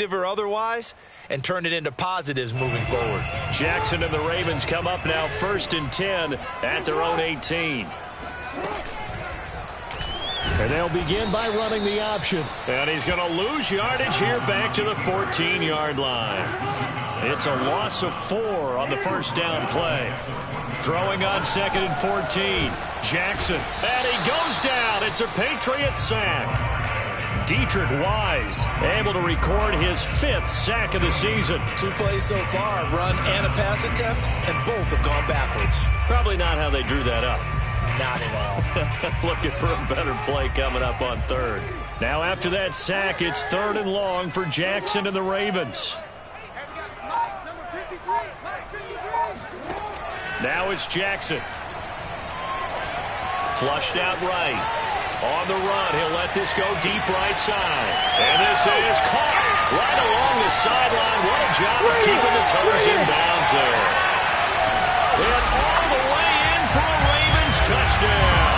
or otherwise, and turn it into positives moving forward. Jackson and the Ravens come up now 1st and 10 at their own 18. And they'll begin by running the option. And he's going to lose yardage here back to the 14-yard line. It's a loss of 4 on the first down play. Throwing on 2nd and 14. Jackson. And he goes down. It's a Patriot sack. Deatrich Wise able to record his 5th sack of the season. 2 plays so far, run and a pass attempt, and both have gone backwards. Probably not how they drew that up. Not at all. Looking for a better play coming up on 3rd. Now after that sack, it's 3rd and long for Jackson and the Ravens. Now it's Jackson. Flushed out right. On the run, he'll let this go deep right side. And this is caught right along the sideline. What a job of keeping the toes in bounds there. And all the way in for a Ravens touchdown.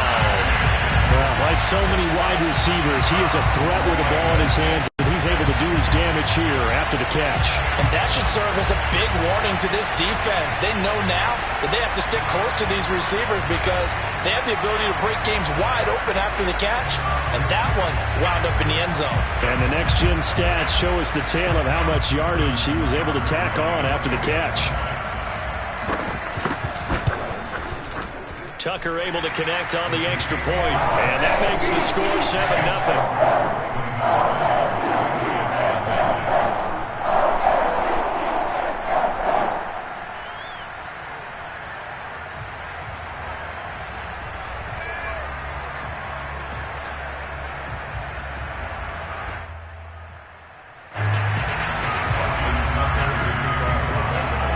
Well, like so many wide receivers, he is a threat with the ball in his hands, and he's able to do his damage here after the catch. And that should serve as a big warning to this defense. They know now that they have to stick close to these receivers because they have the ability to break games wide open after the catch. And that one wound up in the end zone. And the next-gen stats show us the tale of how much yardage he was able to tack on after the catch. Tucker able to connect on the extra point, and that makes the score 7-0.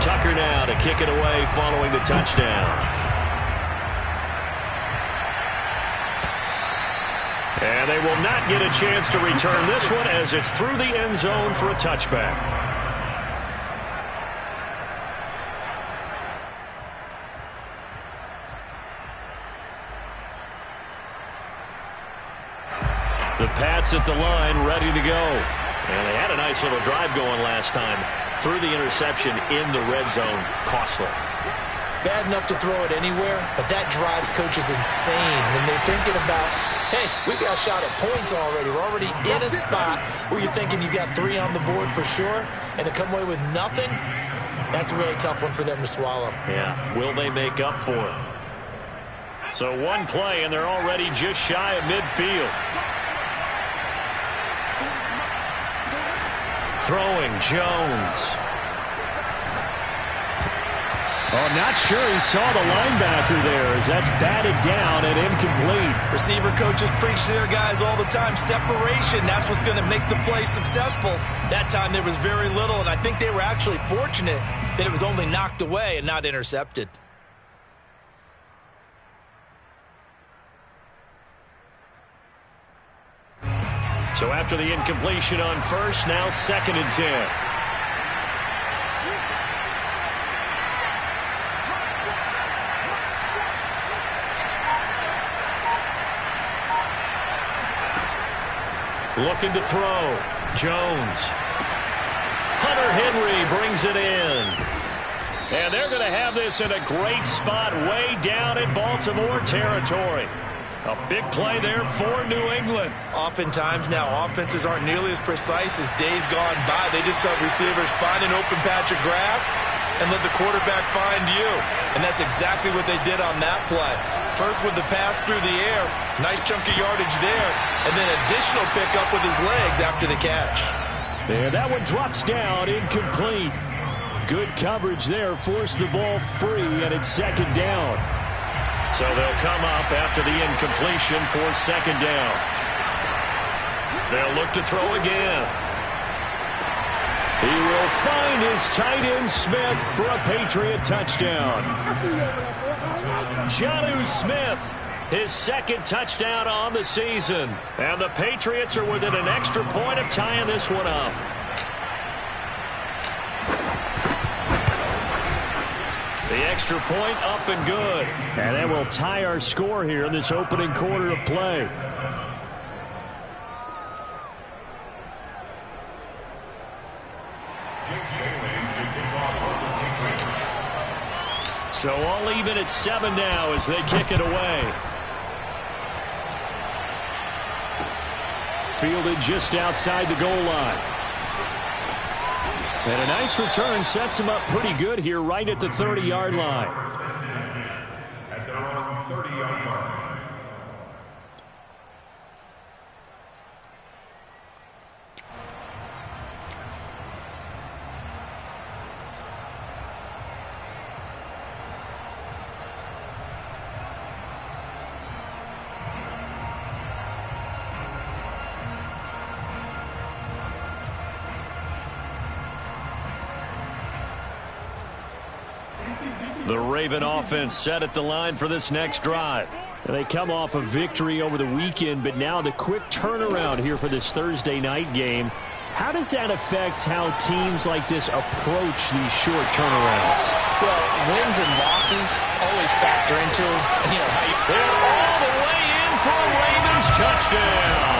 Tucker now to kick it away following the touchdown. And they will not get a chance to return this one as it's through the end zone for a touchback. The Pats at the line ready to go. And they had a nice little drive going last time. Through the interception in the red zone. Costly. Bad enough to throw it anywhere, but that drives coaches insane when they're thinking about, hey, we got a shot at points already. We're already in a spot where you're thinking you got 3 on the board for sure, and to come away with nothing, that's a really tough one for them to swallow. Yeah, will they make up for it? So one play, and they're already just shy of midfield. Throwing Jones. Oh, not sure he saw the linebacker there as that's batted down and incomplete. Receiver coaches preach to their guys all the time. Separation, that's what's going to make the play successful. That time there was very little, and I think they were actually fortunate that it was only knocked away and not intercepted. So after the incompletion on first, now 2nd and 10. Looking to throw. Jones. Hunter Henry brings it in. And they're going to have this in a great spot way down in Baltimore territory. A big play there for New England. Oftentimes now offenses aren't nearly as precise as days gone by. They just let receivers find an open patch of grass and let the quarterback find you. And that's exactly what they did on that play. First with the pass through the air, nice chunk of yardage there, and then additional pickup with his legs after the catch. And that one drops down, incomplete. Good coverage there, forced the ball free, and it's 2nd down. So they'll come up after the incompletion for 2nd down. They'll look to throw again. He will find his tight end Smith for a Patriot touchdown. Jonnu Smith, his 2nd touchdown on the season. And the Patriots are within an extra point of tying this one up. The extra point up and good. And that will tie our score here in this opening quarter of play. So all even at 7 now as they kick it away. Fielded just outside the goal line. And a nice return sets him up pretty good here right at the 30-yard line. At their own 30-yard line. The Raven offense set at the line for this next drive. And they come off a victory over the weekend, but now the quick turnaround here for this Thursday night game. How does that affect how teams like this approach these short turnarounds? Well, wins and losses always factor into, how you... They're all the way in for a Ravens touchdown.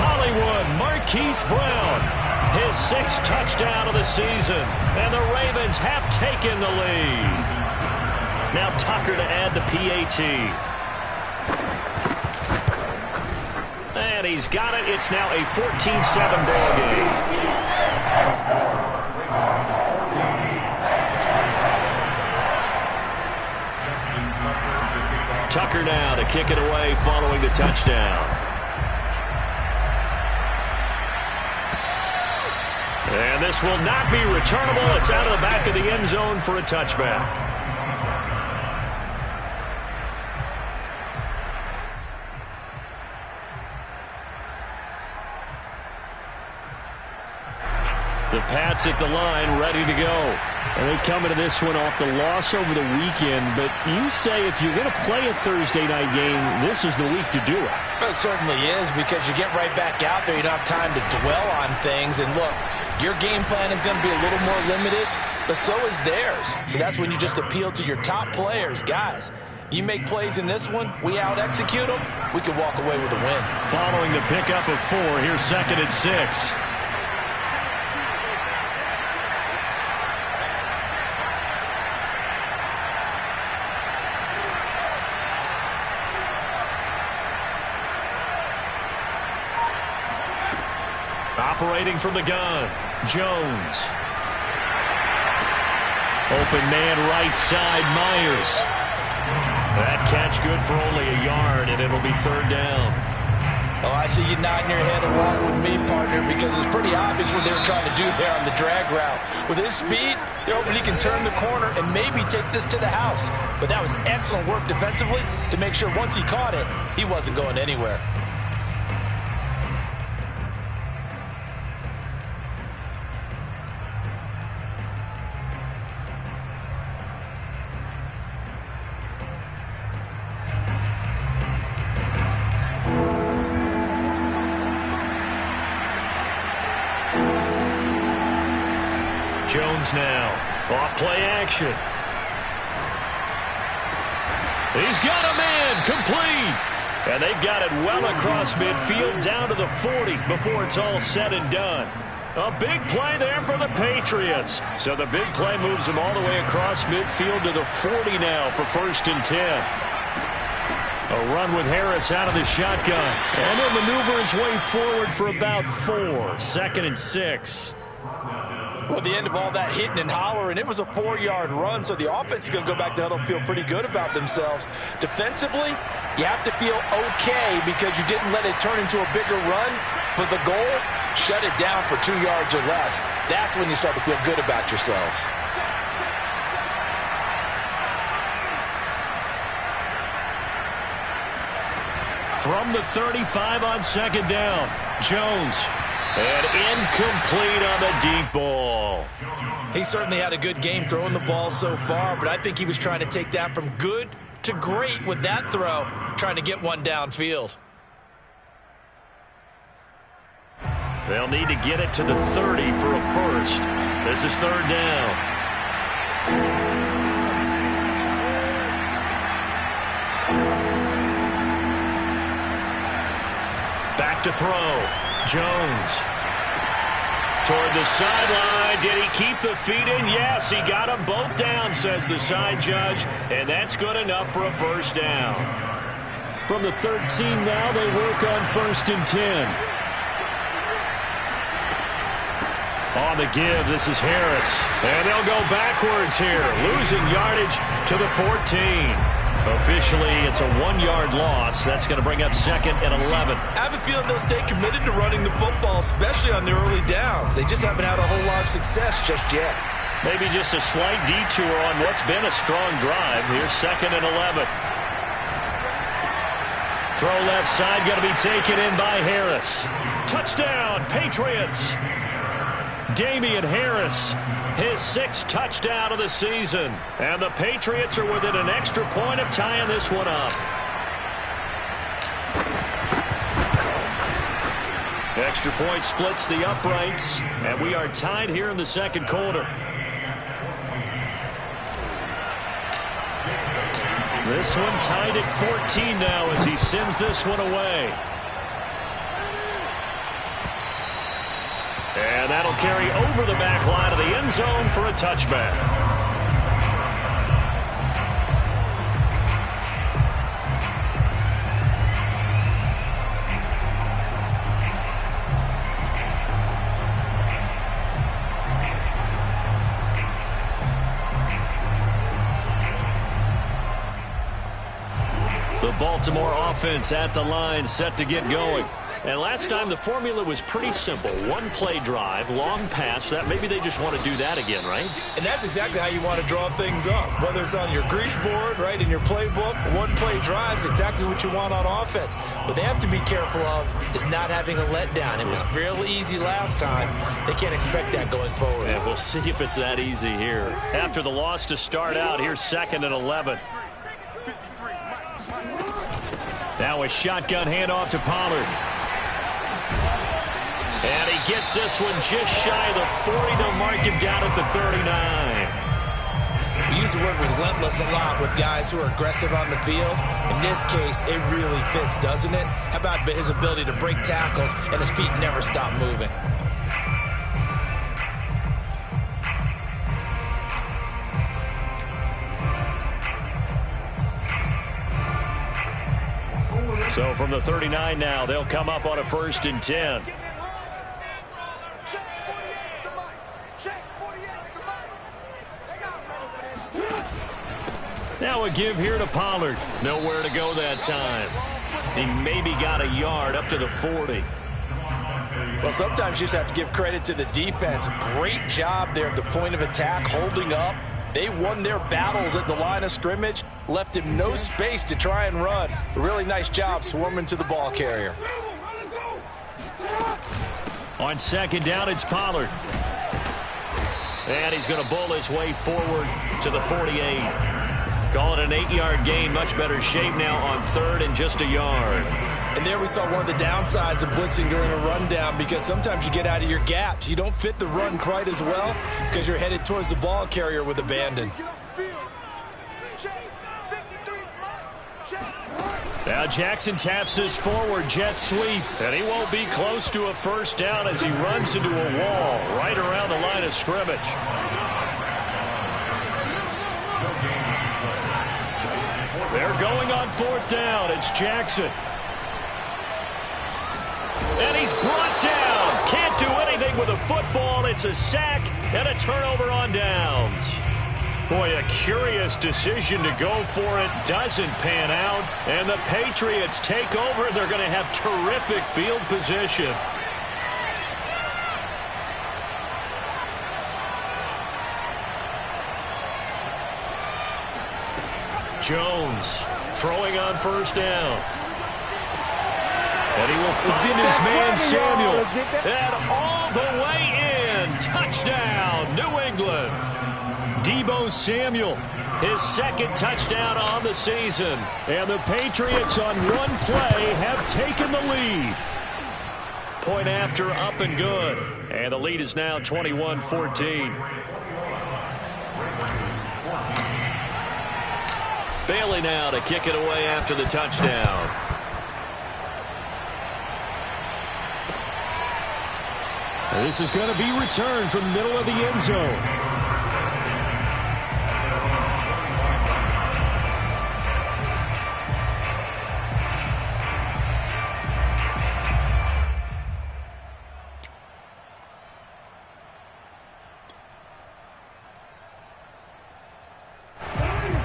Hollywood Marquise Brown. His 6th touchdown of the season. And the Ravens have taken the lead. Now Tucker to add the PAT. And he's got it. It's now a 14-7 ball game. Tucker now to kick it away following the touchdown. And this will not be returnable. It's out of the back of the end zone for a touchback. The Pats at the line, ready to go. And they come into this one off the loss over the weekend, but you say if you're going to play a Thursday night game, this is the week to do it. It certainly is, because you get right back out there. You don't have time to dwell on things. And look, your game plan is going to be a little more limited, but so is theirs. So that's when you just appeal to your top players. Guys, you make plays in this one, we out-execute them, we can walk away with a win. Following the pickup of 4, here's 2nd and 6. Operating from the gun, Jones. Open man right side, Myers. That catch good for only a yard, and it'll be 3rd down. Oh, I see you nodding your head along with me, partner, because it's pretty obvious what they were trying to do there on the drag route. With his speed, they're hoping he can turn the corner and maybe take this to the house. But that was excellent work defensively to make sure once he caught it, he wasn't going anywhere. Jones now, off play action. He's got a man, complete. And they've got it well across midfield, down to the 40 before it's all said and done. A big play there for the Patriots. So the big play moves them all the way across midfield to the 40 now for 1st and 10. A run with Harris out of the shotgun. And he'll maneuver his way forward for about 4. 2nd and 6. Well, the end of all that hitting and hollering, it was a 4-yard run, so the offense is going to go back to huddle and feel pretty good about themselves. Defensively, you have to feel okay because you didn't let it turn into a bigger run, but the goal, shut it down for 2 yards or less. That's when you start to feel good about yourselves. From the 35 on 2nd down, Jones. And incomplete on the deep ball. He certainly had a good game throwing the ball so far, but I think he was trying to take that from good to great with that throw, trying to get one downfield. They'll need to get it to the 30 for a first. This is 3rd down. Back to throw. Jones. toward the sideline. Did he keep the feet in? Yes, he got them both down, says the side judge, and that's good enough for a first down. From the 13 now, they work on 1st and 10. On the give, this is Harris. And they'll go backwards here, losing yardage to the 14. Officially, it's a 1-yard loss. That's going to bring up 2nd and 11. I have a feeling they'll stay committed to running the football, especially on their early downs. They just haven't had a whole lot of success just yet. Maybe just a slight detour on what's been a strong drive. Here's 2nd and 11. Throw left side, going to be taken in by Harris. Touchdown, Patriots. Damian Harris, his 6th touchdown of the season. And the Patriots are within an extra point of tying this one up. Extra point splits the uprights, and we are tied here in the 2nd quarter. This one tied at 14 now as he sends this one away. And that'll carry over the back line of the end zone for a touchback. The Baltimore offense at the line, set to get going. And last time the formula was pretty simple. 1-play drive, long pass. That maybe they just want to do that again, right? And that's exactly how you want to draw things up. Whether it's on your grease board, right, in your playbook, 1-play drive is exactly what you want on offense. What they have to be careful of is not having a letdown. It was fairly easy last time. They can't expect that going forward. Yeah, we'll see if it's that easy here. After the loss to start out, here's 2nd and 11. Now a shotgun handoff to Pollard. And he gets this one just shy of the 40. They'll mark him down at the 39. We use the word relentless a lot with guys who are aggressive on the field. In this case, it really fits, doesn't it? How about his ability to break tackles and his feet never stop moving? So from the 39 now, they'll come up on a 1st and 10. Now a give here to Pollard. Nowhere to go that time. He maybe got a yard up to the 40. Well, sometimes you just have to give credit to the defense. Great job there at the point of attack, holding up. They won their battles at the line of scrimmage, left him no space to try and run. A really nice job swarming to the ball carrier. On 2nd down, it's Pollard. And he's going to bull his way forward to the 48. Call it an 8-yard gain. Much better shape now on 3rd and just a yard. And there we saw one of the downsides of blitzing during a rundown, because sometimes you get out of your gaps. You don't fit the run quite as well because you're headed towards the ball carrier with abandon. Now Jackson taps this forward jet sweep, and he won't be close to a first down as he runs into a wall right around the line of scrimmage. They're going on 4th down. It's Jackson. And he's brought down. Can't do anything with a football. It's a sack and a turnover on downs. Boy, a curious decision to go for it. Doesn't pan out. And the Patriots take over. They're going to have terrific field position. Jones throwing on 1st down. And he will find his man Samuel. And all the way in. Touchdown, New England. Deebo Samuel, his 2nd touchdown on the season. And the Patriots on 1 play have taken the lead. Point after, up and good. And the lead is now 21-14. Bailey now to kick it away after the touchdown. And this is going to be returned from the middle of the end zone.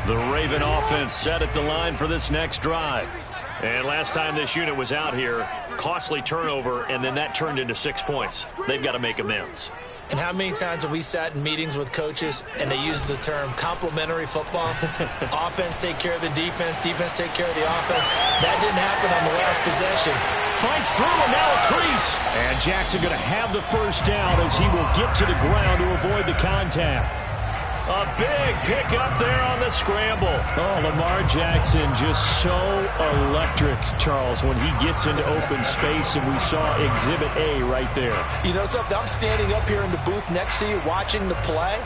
The Raven offense set at the line for this next drive. And last time this unit was out here, costly turnover, and then that turned into 6 points. They've got to make amends. And how many times have we sat in meetings with coaches and they use the term complementary football? Offense take care of the defense, defense take care of the offense. That didn't happen on the last possession. Fights through, and now a crease. And Jackson going to have the first down as he will get to the ground to avoid the contact. A big pick up there on the scramble. Oh, Lamar Jackson just so electric, Charles, when he gets into open space, and we saw Exhibit A right there. You know something? I'm standing up here in the booth next to you watching the play.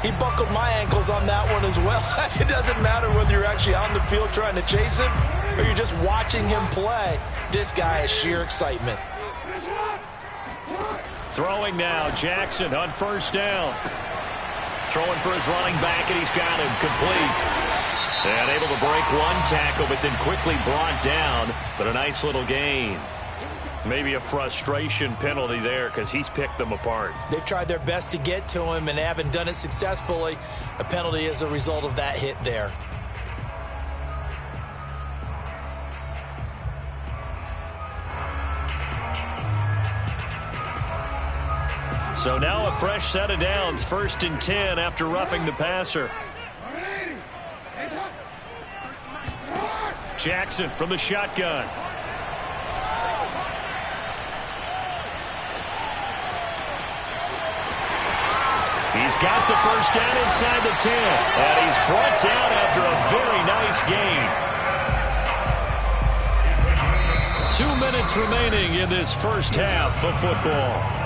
He buckled my ankles on that one as well. It doesn't matter whether you're actually out in the field trying to chase him or you're just watching him play. This guy is sheer excitement. Throwing now, Jackson on first down. Throwing for his running back, and he's got him complete. And able to break one tackle, but then quickly brought down. But a nice little gain. Maybe a frustration penalty there because he's picked them apart. They've tried their best to get to him and haven't done it successfully. A penalty as a result of that hit there. So now a fresh set of downs, 1st and 10 after roughing the passer. Jackson from the shotgun. He's got the first down inside the 10. And he's brought down after a very nice gain. 2 minutes remaining in this first half of football.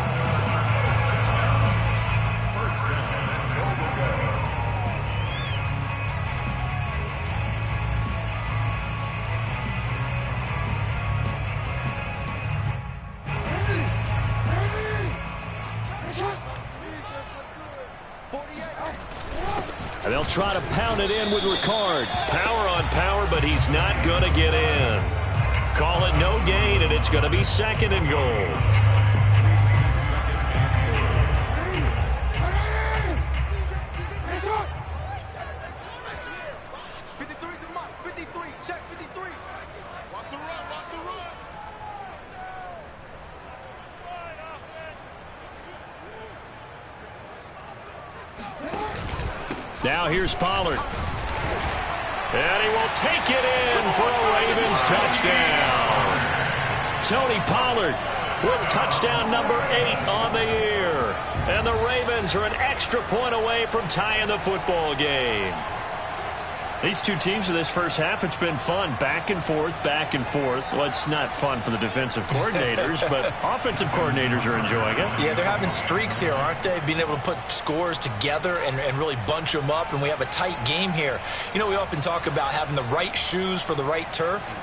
And they'll try to pound it in with Ricard. Power on power, but he's not going to get in. Call it no gain, and it's going to be 2nd and goal. Now here's Pollard. And he will take it in for a Ravens touchdown. Tony Pollard with touchdown number 8 on the year. And the Ravens are an extra point away from tying the football game. These two teams in this first half, it's been fun. Back and forth, back and forth. Well, it's not fun for the defensive coordinators, but offensive coordinators are enjoying it. Yeah, they're having streaks here, aren't they? Being able to put scores together and really bunch them up, and we have a tight game here. You know, we often talk about having the right shoes for the right turf.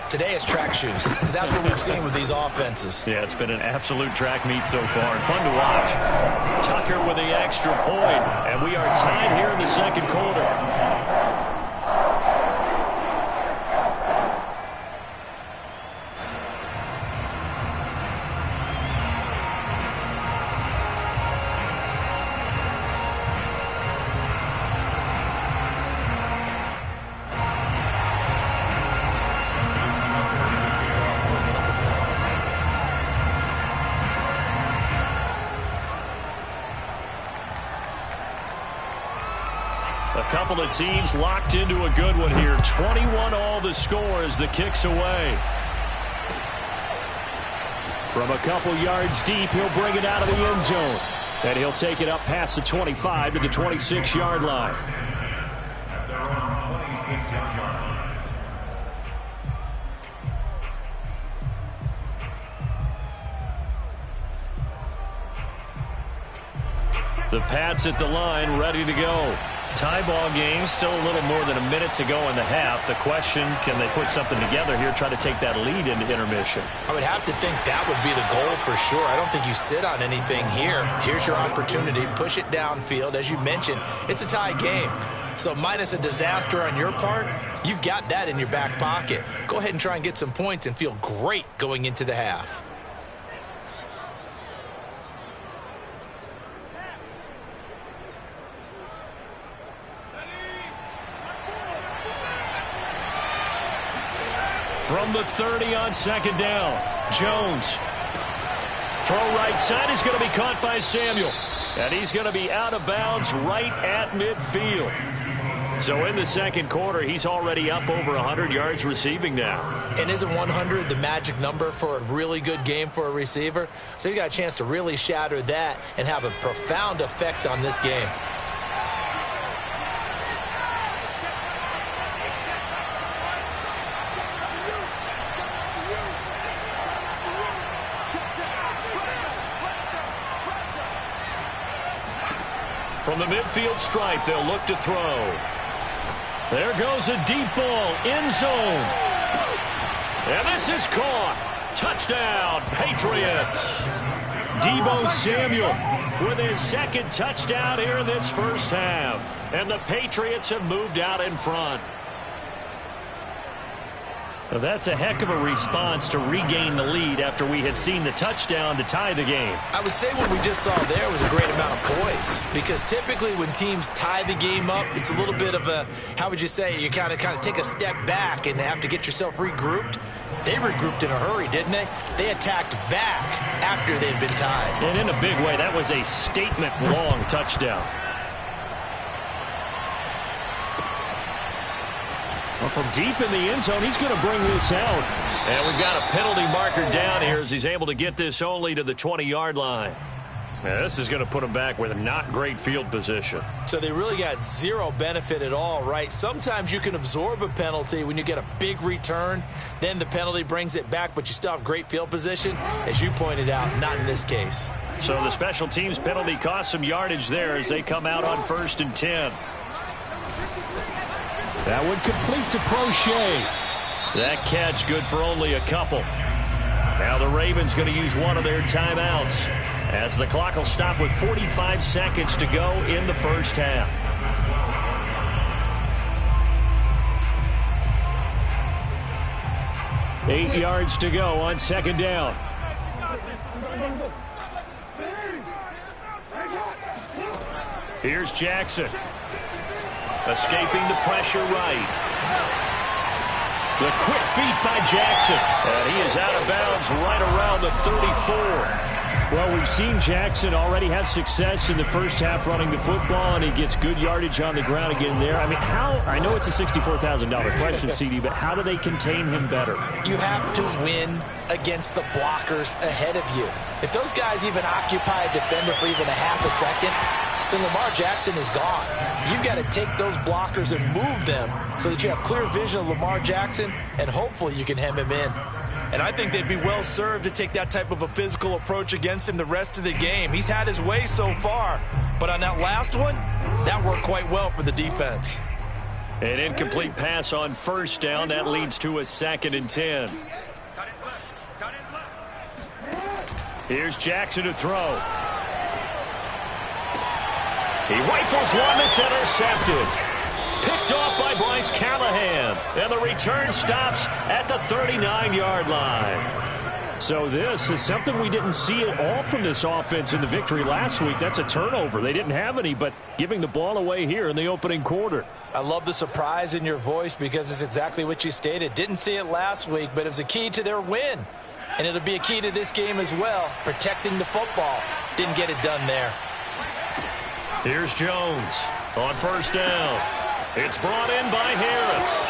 Today it's track shoes, because that's what we've seen with these offenses. Yeah, it's been an absolute track meet so far, and fun to watch. Tucker with the extra point, and we are tied here in the second quarter. Couple of teams locked into a good one here. 21 all the score as the kick's away. From a couple yards deep, he'll bring it out of the end zone. And he'll take it up past the 25 to the 26-yard line. At their own 26-yard line. The Pats at the line, ready to go. Tie ball game, still a little more than a minute to go in the half. The question, can they put something together here, try to take that lead into intermission? I would have to think that would be the goal for sure. I don't think you sit on anything here. Here's your opportunity. Push it downfield. As you mentioned, it's a tie game. So minus a disaster on your part, you've got that in your back pocket. Go ahead and try and get some points and feel great going into the half. From the 30 on second down, Jones. Throw right side is going to be caught by Samuel. And he's going to be out of bounds right at midfield. So in the second quarter, he's already up over 100 yards receiving now. And isn't 100 the magic number for a really good game for a receiver? So you got a chance to really shatter that and have a profound effect on this game. From the midfield stripe, they'll look to throw. There goes a deep ball, end zone. And this is caught. Touchdown, Patriots. Deebo Samuel with his second touchdown here in this first half. And the Patriots have moved out in front. Well, that's a heck of a response to regain the lead after we had seen the touchdown to tie the game. I would say what we just saw there was a great amount of poise, because typically when teams tie the game up, it's a little bit of a, how would you say, you kind of take a step back and have to get yourself regrouped. They regrouped in a hurry, didn't they? They attacked back after they'd been tied. And in a big way, that was a statement-long touchdown. Well, from deep in the end zone, he's going to bring this out. And we've got a penalty marker down here as he's able to get this only to the 20-yard line. Now, this is going to put him back with a not great field position. So they really got zero benefit at all, right? Sometimes you can absorb a penalty when you get a big return. Then the penalty brings it back, but you still have great field position. As you pointed out, not in this case. So the special teams penalty cost some yardage there as they come out on 1st and 10. That would complete to Prochet. That catch good for only a couple. Now the Ravens going to use one of their timeouts as the clock will stop with 45 seconds to go in the first half. Eight yards to go on second down. Here's Jackson. Escaping the pressure right. The quick feet by Jackson. And he is out of bounds right around the 34. Well, we've seen Jackson already have success in the first half running the football, and he gets good yardage on the ground again there. I mean, I know it's a $64,000 question, CD, but how do they contain him better? You have to win against the blockers ahead of you. If those guys even occupy a defender for even a half a second, then Lamar Jackson is gone. You've got to take those blockers and move them so that you have clear vision of Lamar Jackson, and hopefully you can hem him in. And I think they'd be well served to take that type of a physical approach against him the rest of the game. He's had his way so far, but on that last one, that worked quite well for the defense. An incomplete pass on first down. That leads to a 2nd and 10. Here's Jackson to throw. He rifles one that's intercepted. Picked off by Bryce Callahan. And the return stops at the 39-yard line. So this is something we didn't see at all from this offense in the victory last week. That's a turnover. They didn't have any, but giving the ball away here in the opening quarter. I love the surprise in your voice because it's exactly what you stated. Didn't see it last week, but it was a key to their win. And it'll be a key to this game as well, protecting the football. Didn't get it done there. Here's Jones on first down. It's brought in by Harris.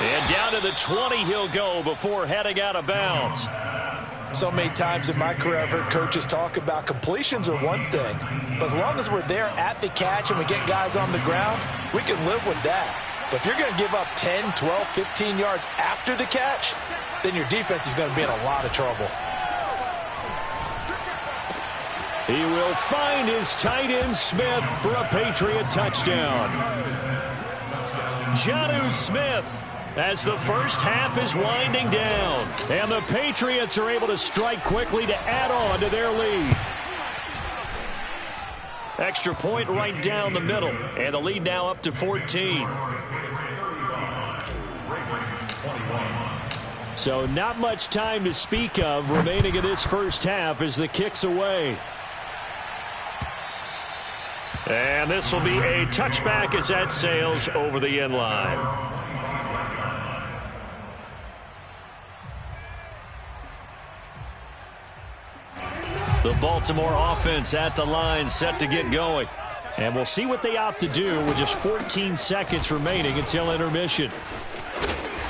And down to the 20 he'll go before heading out of bounds. So many times in my career I've heard coaches talk about completions are one thing. But as long as we're there at the catch and we get guys on the ground, we can live with that. But if you're going to give up 10, 12, 15 yards after the catch, then your defense is going to be in a lot of trouble. He will find his tight end Smith for a Patriot touchdown. Jonnu Smith, as the first half is winding down. And the Patriots are able to strike quickly to add on to their lead. Extra point right down the middle. And the lead now up to 14. So not much time to speak of remaining in this first half as the kick's away. And this will be a touchback as that sails over the end line. The Baltimore offense at the line set to get going. And we'll see what they opt to do with just 14 seconds remaining until intermission.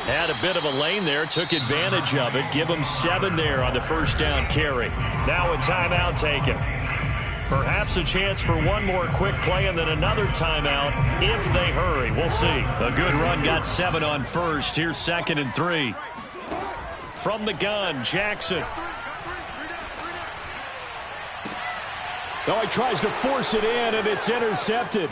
Had a bit of a lane there, took advantage of it. Give them 7 there on the first down carry. Now a timeout taken. Perhaps a chance for one more quick play and then another timeout if they hurry. We'll see. A good run got 7 on first. Here's 2nd and 3. From the gun, Jackson. Oh, he tries to force it in, and it's intercepted.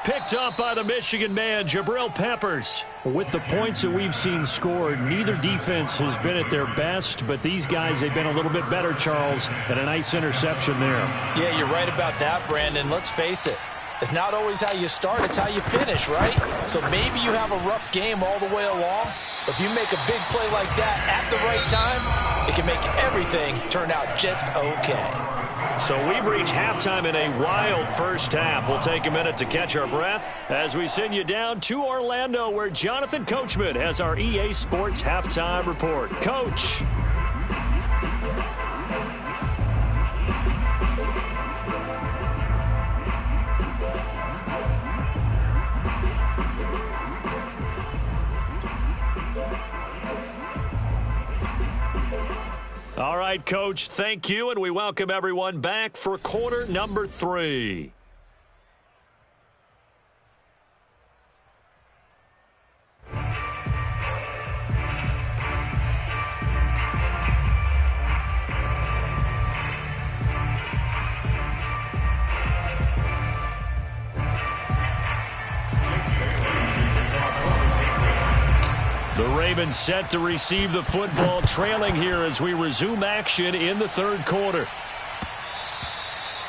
Picked up by the Michigan man, Jabril Peppers. With the points that we've seen scored, neither defense has been at their best, but these guys, they've been a little bit better, Charles, and a nice interception there. Yeah, you're right about that, Brandon. Let's face it. It's not always how you start, it's how you finish, right? So maybe you have a rough game all the way along, but if you make a big play like that at the right time, it can make everything turn out just okay. So we've reached halftime in a wild first half. We'll take a minute to catch our breath as we send you down to Orlando, where Jonathan Coachman has our EA Sports Halftime Report. Coach. All right, Coach, thank you, and we welcome everyone back for quarter number 3. The Ravens set to receive the football, trailing here as we resume action in the third quarter.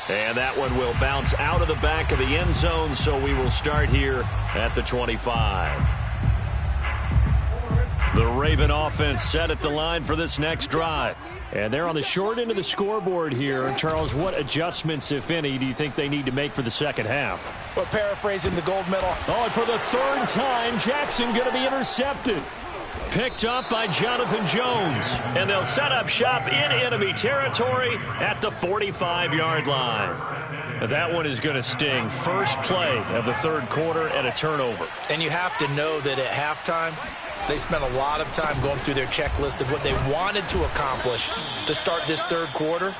And that one will bounce out of the back of the end zone, so we will start here at the 25. The Raven offense set at the line for this next drive. And they're on the short end of the scoreboard here. And Charles, what adjustments, if any, do you think they need to make for the second half? Well, paraphrasing the gold medal. Oh, and for the third time, Jackson going to be intercepted. Picked up by Jonathan Jones. And they'll set up shop in enemy territory at the 45-yard line. That one is going to sting. First play of the third quarter and a turnover. And you have to know that at halftime, they spent a lot of time going through their checklist of what they wanted to accomplish to start this third quarter.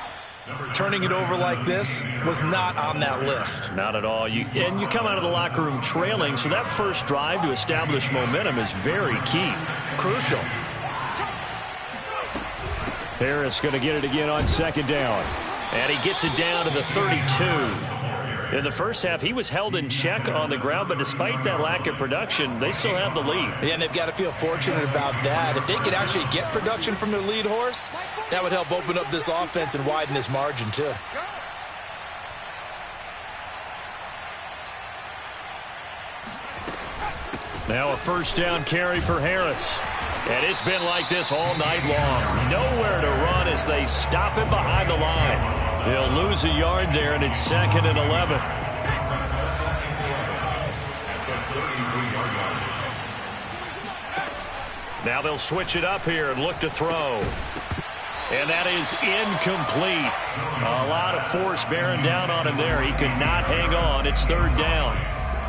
Turning it over like this was not on that list. Not at all. You come out of the locker room trailing, so that first drive to establish momentum is very key. Crucial. Harris going to get it again on second down. And he gets it down to the 32. In the first half, he was held in check on the ground, but despite that lack of production, they still have the lead. Yeah, and they've got to feel fortunate about that. If they could actually get production from their lead horse, that would help open up this offense and widen this margin, too. Now a first down carry for Harris. And it's been like this all night long. Nowhere to run as they stop him behind the line. They'll lose a yard there, and it's 2nd and 11. Now they'll switch it up here and look to throw. And that is incomplete. A lot of force bearing down on him there. He could not hang on. It's third down.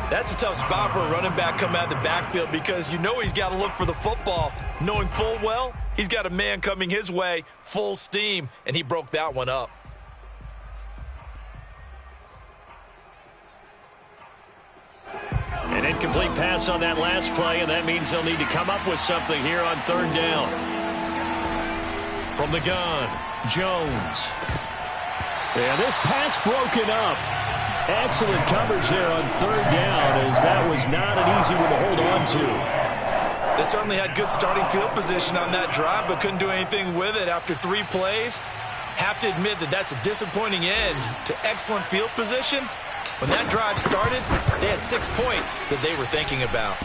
That's a tough spot for a running back coming out of the backfield because you know he's got to look for the football, knowing full well he's got a man coming his way, full steam, and he broke that one up. An incomplete pass on that last play, and that means they'll need to come up with something here on third down. From the gun, Jones. Yeah, this pass broken up. Excellent coverage there on third down, as that was not an easy one to hold on to. They certainly had good starting field position on that drive, but couldn't do anything with it after 3 plays. Have to admit that that's a disappointing end to excellent field position. When that drive started, they had 6 points that they were thinking about.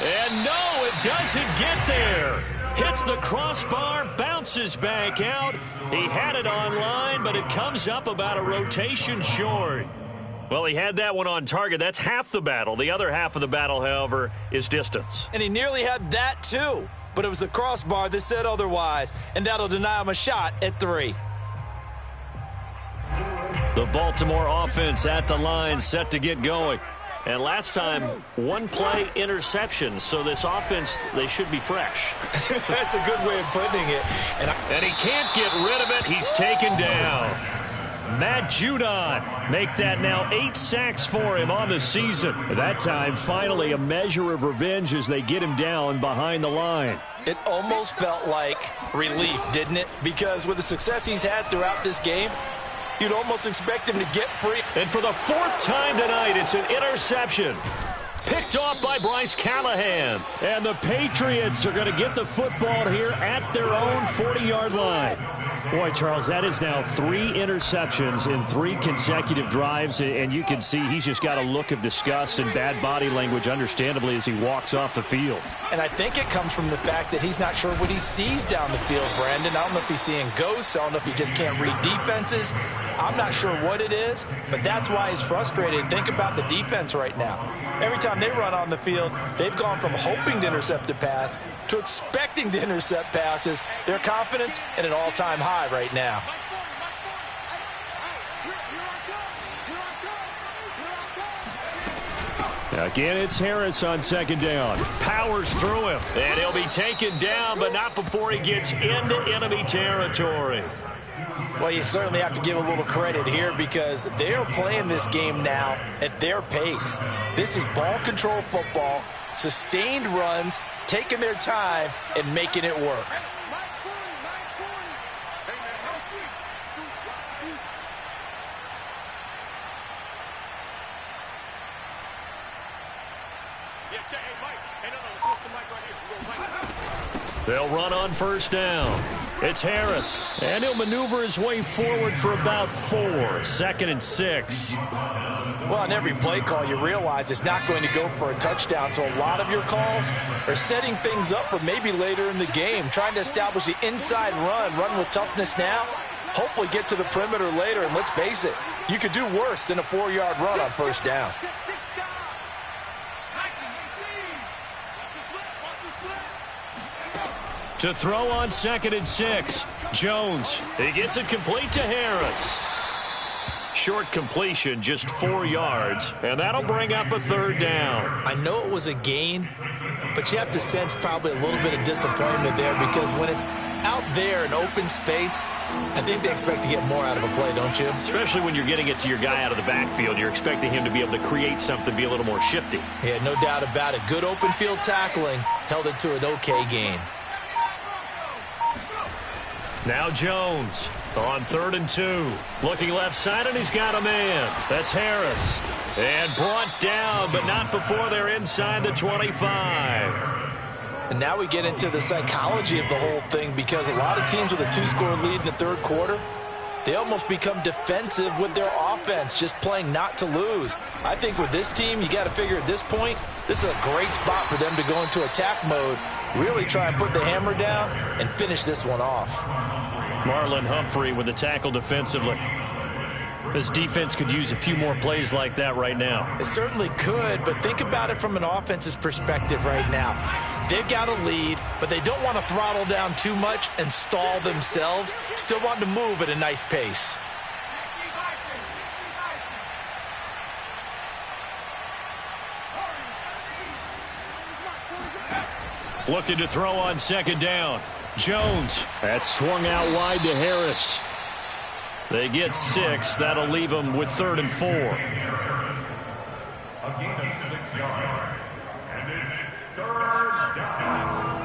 And no, it doesn't get there. Hits the crossbar, bounces back out. He had it online, but it comes up about a rotation short. Well, he had that one on target. That's half the battle. The other half of the battle, however, is distance. And he nearly had that too. But it was the crossbar that said otherwise, and that'll deny him a shot at 3. The Baltimore offense at the line, set to get going. And last time, 1-play interception. So this offense, they should be fresh. That's a good way of putting it. And he can't get rid of it. He's taken down. Matt Judon make that now 8 sacks for him on the season. At that time, finally a measure of revenge as they get him down behind the line. It almost felt like relief, didn't it? Because with the success he's had throughout this game, you'd almost expect him to get free. And for the 4th time tonight, it's an interception. Picked off by Bryce Callahan. And the Patriots are going to get the football here at their own 40-yard line. Boy, Charles, that is now 3 interceptions in 3 consecutive drives, and you can see he's just got a look of disgust and bad body language, understandably, as he walks off the field. And I think it comes from the fact that he's not sure what he sees down the field, Brandon. I don't know if he's seeing ghosts. I don't know if he just can't read defenses. I'm not sure what it is, but that's why he's frustrated. Think about the defense right now. Every time they run on the field, they've gone from hoping to intercept a pass to expecting to intercept passes. Their confidence at an all-time high right now. Again, it's Harris on 2nd down. Powers through him. And he'll be taken down, but not before he gets into enemy territory. Well, you certainly have to give a little credit here because they are playing this game now at their pace. This is ball control football, sustained runs, taking their time, and making it work. They'll run on 1st down. It's Harris. And he'll maneuver his way forward for about 4. 2nd and 6. Well, on every play call, you realize it's not going to go for a touchdown. So a lot of your calls are setting things up for maybe later in the game, trying to establish the inside run with toughness now, hopefully get to the perimeter later. And let's face it, you could do worse than a 4-yard run on 1st down. To throw on 2nd and 6. Jones. He gets it complete to Harris. Short completion, just 4 yards, and that'll bring up a 3rd down. I know it was a gain, but you have to sense probably a little bit of disappointment there because when it's out there in open space, I think they expect to get more out of a play, don't you? Especially when you're getting it to your guy out of the backfield. You're expecting him to be able to create something, be a little more shifty. Yeah, no doubt about it. Good open field tackling held it to an okay gain. Now Jones on 3rd and 2. Looking left side, and he's got a man. That's Harris. And brought down, but not before they're inside the 25. And now we get into the psychology of the whole thing because a lot of teams with a 2-score lead in the 3rd quarter, they almost become defensive with their offense, just playing not to lose. I think with this team, you got to figure at this point, this is a great spot for them to go into attack mode, really try and put the hammer down and finish this one off. Marlon Humphrey with the tackle defensively. This defense could use a few more plays like that right now. It certainly could, but think about it from an offense's perspective right now. They've got a lead, but they don't want to throttle down too much and stall themselves. Still want to move at a nice pace. Looking to throw on 2nd down. Jones. That swung out wide to Harris. They get 6. That'll leave them with 3rd and 4. A gain of 6 yards. And it's 3rd down.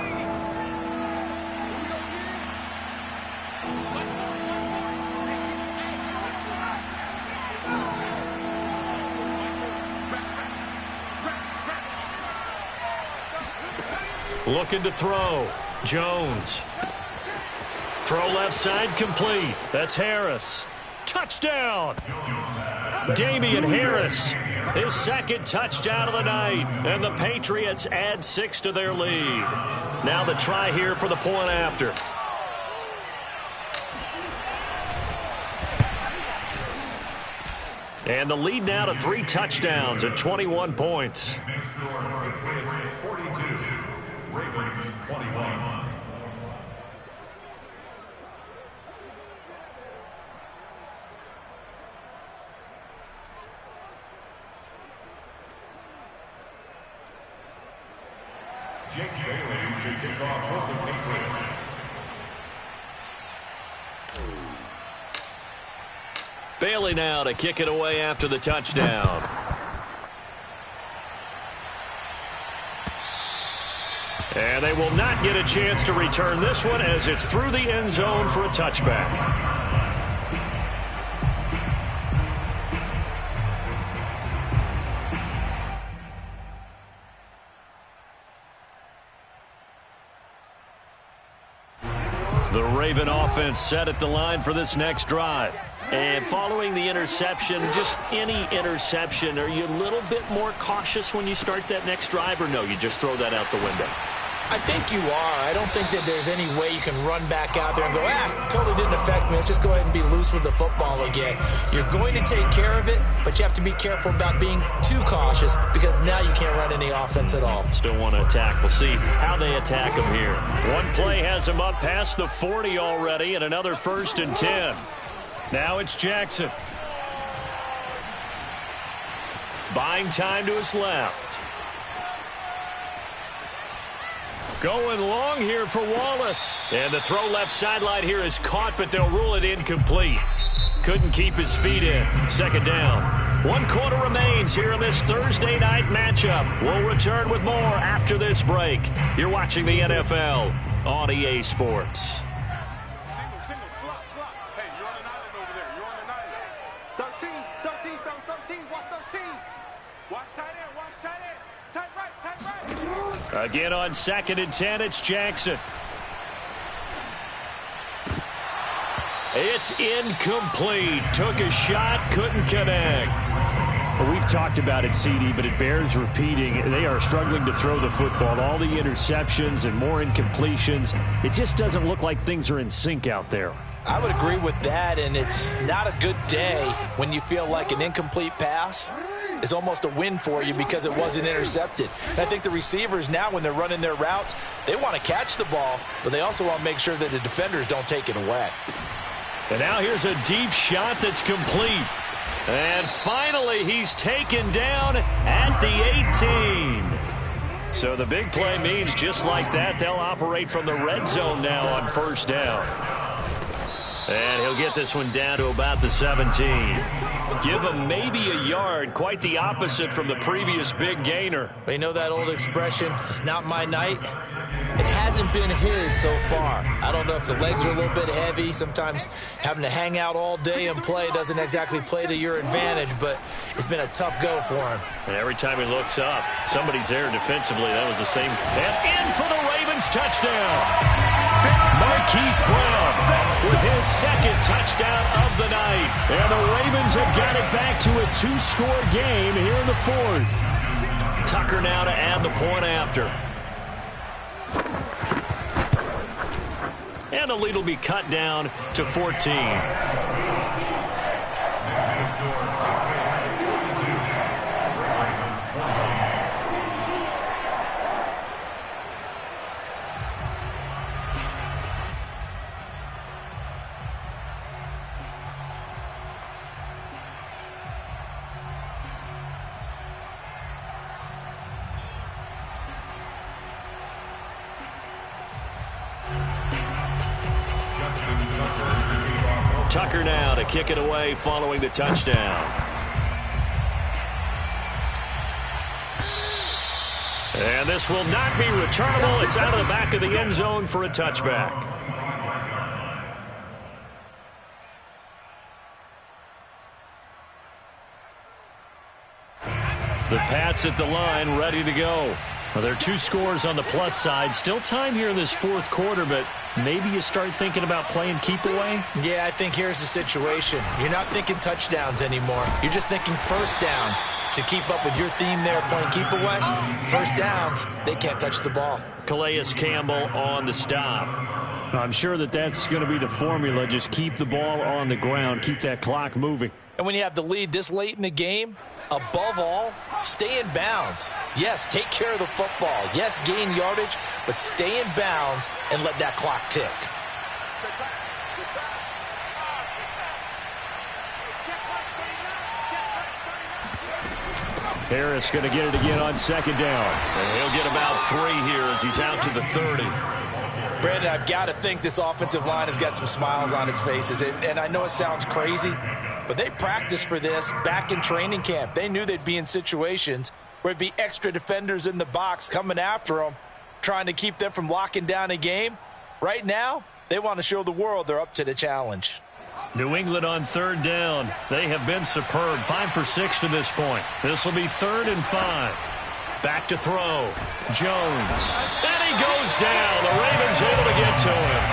Looking to throw. Jones. Throw left side complete. That's Harris. Touchdown. Damian Harris. His second touchdown of the night. And the Patriots add 6 to their lead. Now the try here for the point after. And the lead now to 3 touchdowns and 21 points. Ravens 21. Jake Bailey to kick off for the Patriots. Bailey now to kick it away after the touchdown. And they will not get a chance to return this one as it's through the end zone for a touchback. The Raven offense set at the line for this next drive. And following the interception, just any interception, are you a little bit more cautious when you start that next drive, or no, you just throw that out the window? I think you are. I don't think that there's any way you can run back out there and go, totally didn't affect me. Let's just go ahead and be loose with the football again. You're going to take care of it, but you have to be careful about being too cautious because now you can't run any offense at all. Still want to attack. We'll see how they attack him here. One play has him up past the 40 already, and another 1st and 10. Now it's Jackson. Buying time to his left. Going long here for Wallace. And the throw left sideline here is caught, but they'll rule it incomplete. Couldn't keep his feet in. 2nd down. 1 quarter remains here in this Thursday night matchup. We'll return with more after this break. You're watching the NFL on EA Sports. Single, slot. Hey, you're on an island over there. You're on an island. 13, fellas, 13. Watch 13. Watch tight end. Tight right. Again on 2nd and 10, it's Jackson. It's incomplete. Took a shot, couldn't connect. Well, we've talked about it, CD, but it bears repeating. They are struggling to throw the football. All the interceptions and more incompletions. It just doesn't look like things are in sync out there. I would agree with that, and it's not a good day when you feel like an incomplete pass is almost a win for you because it wasn't intercepted. And I think the receivers now, when they're running their routes, they want to catch the ball, but they also want to make sure that the defenders don't take it away. And now here's a deep shot that's complete. And finally, he's taken down at the 18. So the big play means just like that, they'll operate from the red zone now on 1st down. And he'll get this one down to about the 17. Give him maybe a yard, quite the opposite from the previous big gainer. You know that old expression, it's not my night? It hasn't been his so far. I don't know if the legs are a little bit heavy. Sometimes having to hang out all day and play doesn't exactly play to your advantage, but it's been a tough go for him. And every time he looks up, somebody's there defensively. That was the same. And in for the Ravens touchdown. Marquise Brown with his 2nd touchdown of the night. And the Ravens have got it back to a 2-score game here in the 4th. Tucker now to add the point after. And the lead will be cut down to 14. Tucker now to kick it away following the touchdown. And this will not be returnable. It's out of the back of the end zone for a touchback. The Pats at the line, ready to go. Well, there are 2 scores on the plus side. Still time here in this fourth quarter, but maybe you start thinking about playing keep away? Yeah, I think here's the situation. You're not thinking touchdowns anymore. You're just thinking first downs. To keep up with your theme there, playing keep away, first downs, they can't touch the ball. Calais Campbell on the stop. I'm sure that's going to be the formula. Just keep the ball on the ground. Keep that clock moving. And when you have the lead this late in the game, above all, stay in bounds. Yes, take care of the football. Yes, gain yardage, but stay in bounds and let that clock tick. Harris going to get it again on second down. And he'll get about 3 here as he's out to the 30. Brandon, I've got to think this offensive line has got some smiles on its faces. And I know it sounds crazy, but they practiced for this back in training camp. They knew they'd be in situations where it'd be extra defenders in the box coming after them, trying to keep them from locking down a game. Right now, they want to show the world they're up to the challenge. New England on third down. They have been superb. 5 for 6 to this point. This will be 3rd and 5. Back to throw. Jones. And he goes down. The Ravens able to get to him.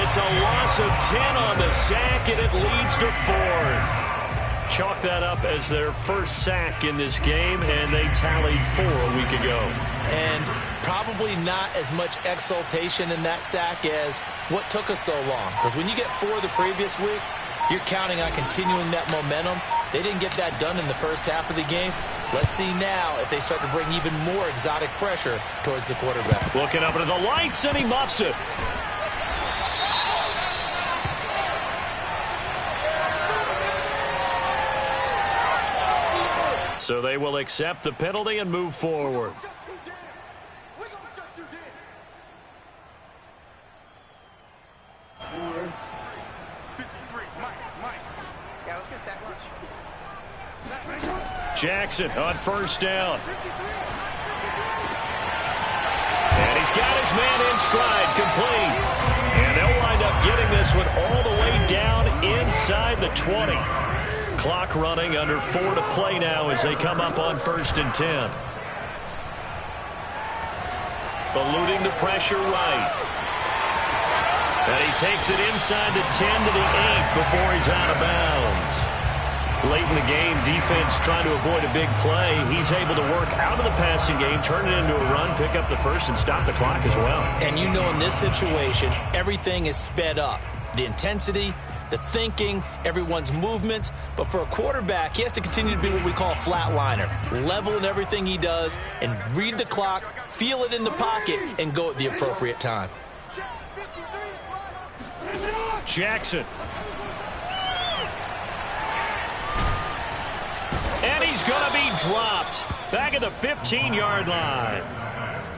It's a loss of 10 on the sack, and it leads to 4th. Chalk that up as their first sack in this game, and they tallied 4 a week ago. And probably not as much exultation in that sack as what took us so long. Because when you get 4 the previous week, you're counting on continuing that momentum. They didn't get that done in the first half of the game. Let's see now if they start to bring even more exotic pressure towards the quarterback. Looking up into the lights, and he muffs it. So they will accept the penalty and move forward. Yeah, let's go sack lunch. Jackson on first down. And he's got his man in stride, complete. And they'll wind up getting this one all the way down inside the 20. Clock running, under 4 to play now as they come up on 1st and 10. Eluding the pressure right. And he takes it inside the 10 to the 8 before he's out of bounds. Late in the game, defense trying to avoid a big play. He's able to work out of the passing game, turn it into a run, pick up the first, and stop the clock as well. And you know in this situation, everything is sped up. The intensity, the thinking, everyone's movement. But for a quarterback, he has to continue to be what we call a flatliner. Level in everything he does and read the clock, feel it in the pocket, and go at the appropriate time. Jackson. And he's going to be dropped back at the 15-yard line.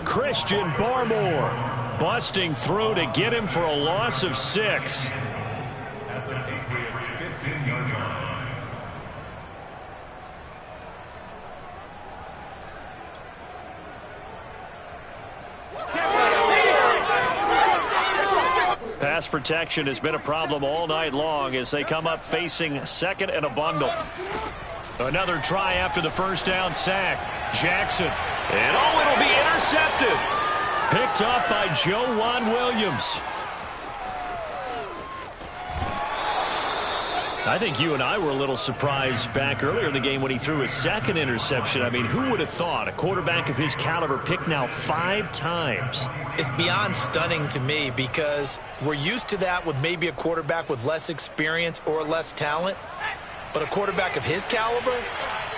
Christian Barmore busting through to get him for a loss of 6. At the Patriots' 15-yard line. Pass protection has been a problem all night long as they come up facing second and a bundle. Another try after the first down sack. Jackson. And it'll be intercepted. Picked up by Joejuan Williams. I think you and I were a little surprised back earlier in the game when he threw his second interception. I mean, who would have thought a quarterback of his caliber picked now 5 times? It's beyond stunning to me because we're used to that with maybe a quarterback with less experience or less talent. But a quarterback of his caliber,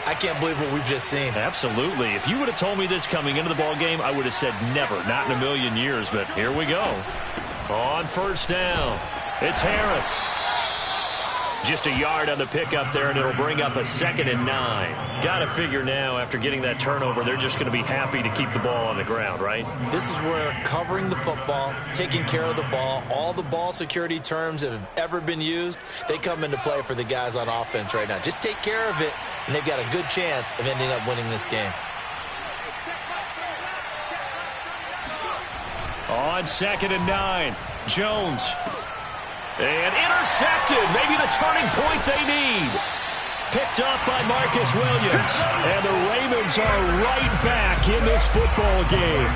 I can't believe what we've just seen. Absolutely. If you would have told me this coming into the ball game, I would have said never, not in a million years. But here we go. On first down, it's Harris. Just a yard on the pickup there, and it'll bring up a 2nd and 9. Got to figure now, after getting that turnover, they're just going to be happy to keep the ball on the ground, right? This is where covering the football, taking care of the ball, all the ball security terms that have ever been used, they come into play for the guys on offense right now. Just take care of it, and they've got a good chance of ending up winning this game. On 2nd and 9, Jones. And intercepted. Maybe the turning point they need. Picked Picked up by Marcus Williams. And the Ravens are right back in this football game.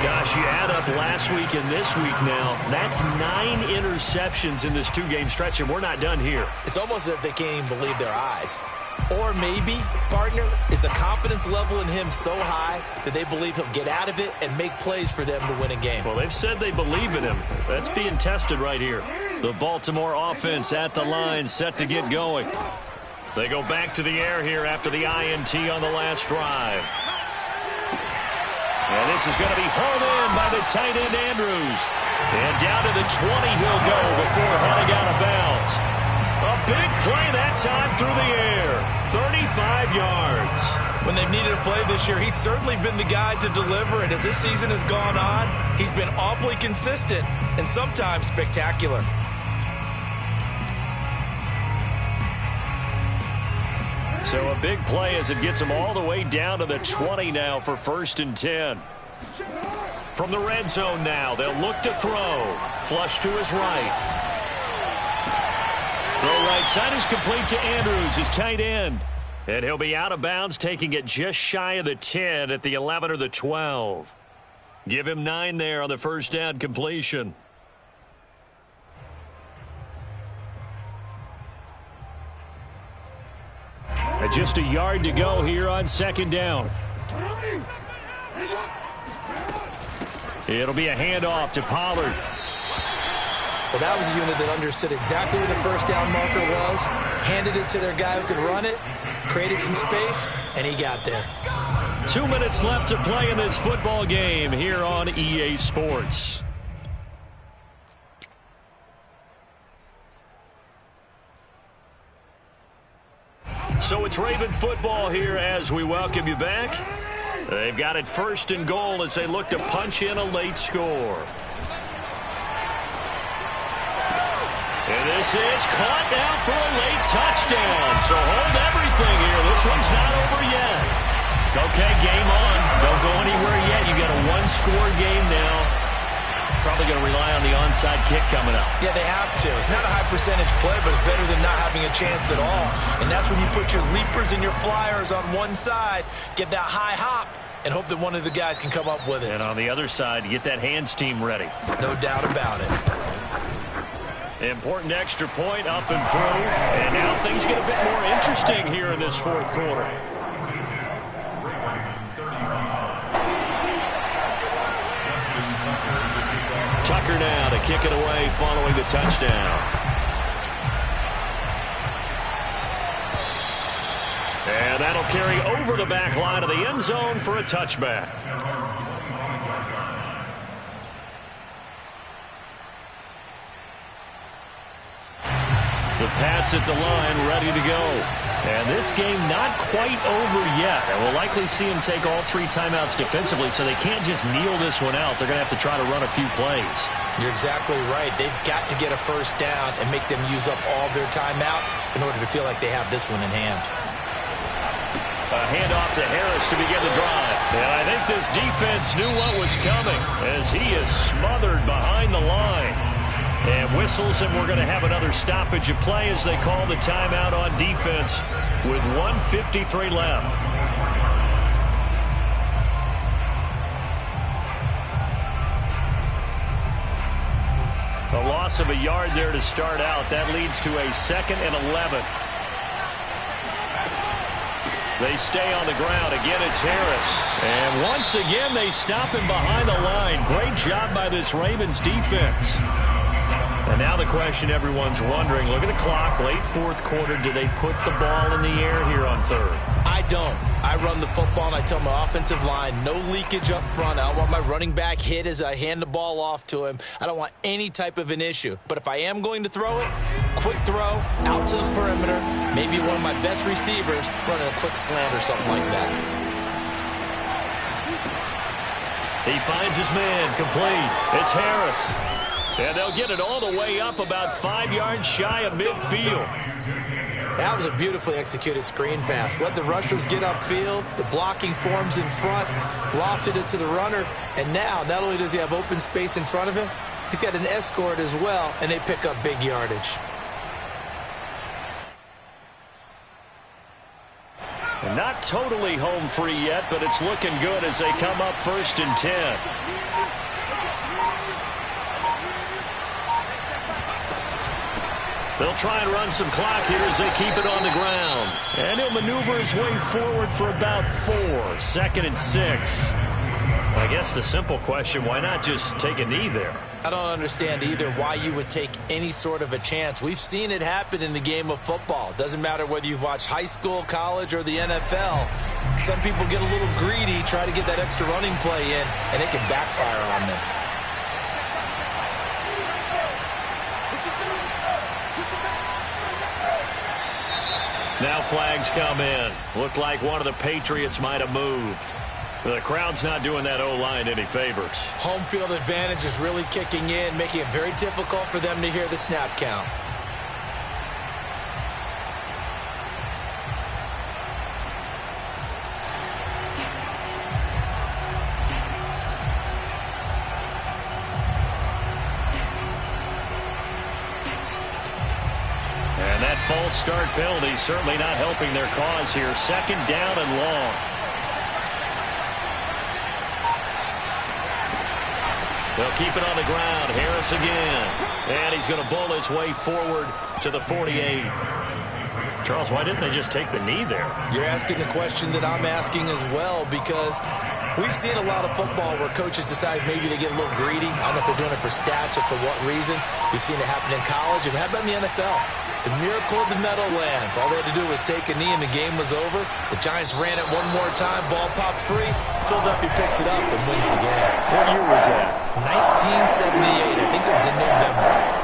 Gosh, you add up last week and this week now. That's 9 interceptions in this 2-game stretch, and we're not done here. It's almost as if they can't even believe their eyes. Or maybe, partner, is the confidence level in him so high that they believe he'll get out of it and make plays for them to win a game. Well, they've said they believe in him. That's being tested right here. The Baltimore offense at the line, set to get going. They go back to the air here after the INT on the last drive. And this is going to be hauled in by the tight end, Andrews. And down to the 20 he'll go before heading out of bounds. A big play that time through the air. 35 yards. When they've needed a play this year, he's certainly been the guy to deliver it. As this season has gone on, he's been awfully consistent and sometimes spectacular. So a big play as it gets him all the way down to the 20 now for 1st and 10. From the red zone now, they'll look to throw. Flush to his right. Throw right side is complete to Andrews, his tight end. And he'll be out of bounds, taking it just shy of the 10 at the 11 or the 12. Give him 9 there on the first down completion. Just a yard to go here on 2nd down. It'll be a handoff to Pollard. Well, that was a unit that understood exactly where the first down marker was, handed it to their guy who could run it, created some space, and he got there. 2 minutes left to play in this football game here on EA Sports. So it's Raven football here as we welcome you back. They've got it 1st and goal as they look to punch in a late score. And this is caught now for a late touchdown. So hold everything here. This one's not over yet. Okay, game on. Don't go anywhere yet. You got a 1-score game now. Probably going to rely on the onside kick coming up. Yeah, they have to. It's not a high percentage play, but it's better than not having a chance at all. And that's when you put your leapers and your flyers on one side, get that high hop, and hope that one of the guys can come up with it. And on the other side, get that hands team ready. No doubt about it. Important extra point up and through. And now things get a bit more interesting here in this 4th quarter. Tucker now to kick it away following the touchdown. And that'll carry over the back line of the end zone for a touchback. The Pats at the line ready to go. And this game not quite over yet. And we'll likely see them take all 3 timeouts defensively, so they can't just kneel this one out. They're going to have to try to run a few plays. You're exactly right. They've got to get a first down and make them use up all their timeouts in order to feel like they have this one in hand. A handoff to Harris to begin the drive. And I think this defense knew what was coming as he is smothered behind the line. And whistles, and we're going to have another stoppage of play as they call the timeout on defense with 1:53 left. A loss of a yard there to start out. That leads to a 2nd and 11. They stay on the ground. Again, it's Harris. And once again, they stop him behind the line. Great job by this Ravens defense. And now the question everyone's wondering, look at the clock, late 4th quarter, do they put the ball in the air here on 3rd? I don't. I run the football and I tell my offensive line, no leakage up front. I don't want my running back hit as I hand the ball off to him. I don't want any type of an issue. But if I am going to throw it, quick throw, out to the perimeter, maybe one of my best receivers running a quick slant or something like that. He finds his man, complete. It's Harris. And they'll get it all the way up about 5 yards shy of midfield. That was a beautifully executed screen pass. Let the rushers get upfield. The blocking forms in front. Lofted it to the runner. And now, not only does he have open space in front of him, he's got an escort as well, and they pick up big yardage. And not totally home free yet, but it's looking good as they come up 1st and 10. They'll try and run some clock here as they keep it on the ground. And he'll maneuver his way forward for about 4. 2nd and 6. I guess the simple question, why not just take a knee there? I don't understand either why you would take any sort of a chance. We've seen it happen in the game of football. It doesn't matter whether you've watched high school, college, or the NFL. Some people get a little greedy, try to get that extra running play in, and it can backfire on them. Now flags come in. Looked like one of the Patriots might have moved. The crowd's not doing that O-line any favors. Home field advantage is really kicking in, making it very difficult for them to hear the snap count. And that false start penalty certainly not helping their cause here. 2nd down and long. They'll keep it on the ground. Harris again. And he's going to bowl his way forward to the 48. Charles, why didn't they just take the knee there? You're asking the question that I'm asking as well, because we've seen a lot of football where coaches decide maybe they get a little greedy. I don't know if they're doing it for stats or for what reason. We've seen it happen in college. And how about in the NFL? The miracle of the Meadowlands. All they had to do was take a knee and the game was over. The Giants ran it one more time. Ball popped free. Philadelphia picks it up and wins the game. What year was that? 1978. I think it was in November.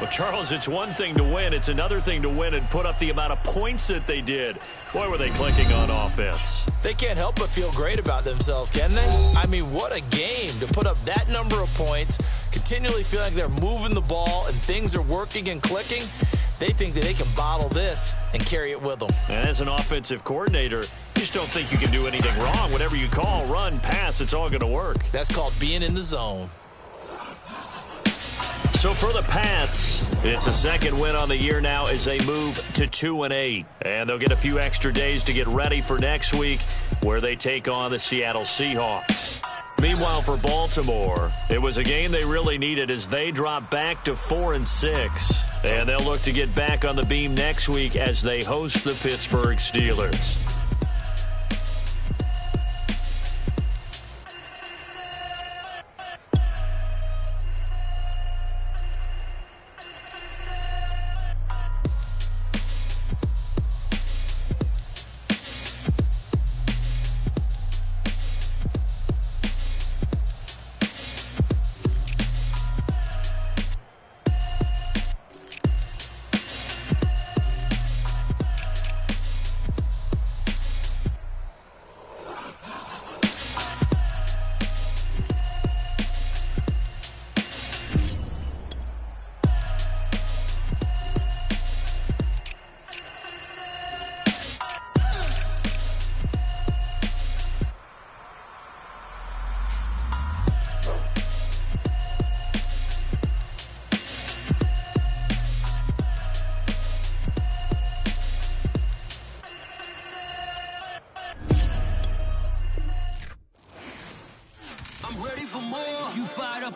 Well, Charles, it's one thing to win. It's another thing to win and put up the amount of points that they did. Boy, were they clicking on offense. They can't help but feel great about themselves, can they? I mean, what a game to put up that number of points, continually feel like they're moving the ball and things are working and clicking. They think that they can bottle this and carry it with them. And as an offensive coordinator, you just don't think you can do anything wrong. Whatever you call, run, pass, it's all going to work. That's called being in the zone. So for the Pats, it's a 2nd win on the year now as they move to 2-8. And they'll get a few extra days to get ready for next week, where they take on the Seattle Seahawks. Meanwhile, for Baltimore, it was a game they really needed as they drop back to 4-6. And they'll look to get back on the beam next week as they host the Pittsburgh Steelers.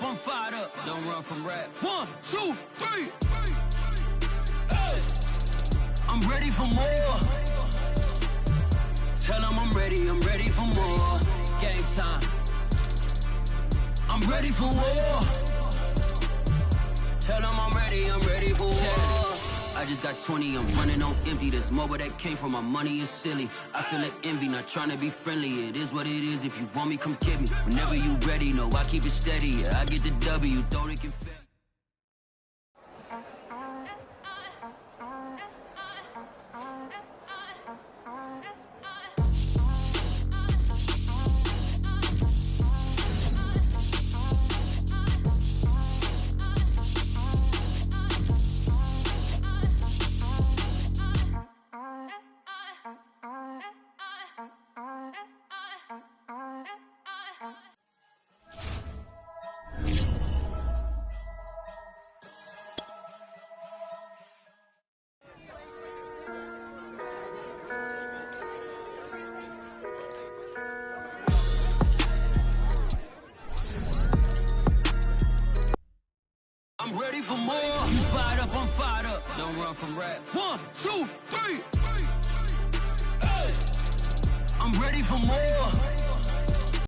I'm fired up. Don't run from rap. 1, 2, 3. Hey. I'm ready for more. Tell them I'm ready for more. Game time. I'm ready for war. Tell them I'm ready for war. I just got 20, I'm running on empty. This mobile that came from my money is silly. I feel like envy, not trying to be friendly. It is what it is. If you want me, come get me. Whenever you ready, no, I keep it steady. Yeah, I get the W, throw the confetti. I'm ready for more. You fired up, I'm fired up. Don't run from rap. 1, 2, 3. Hey. I'm ready for more.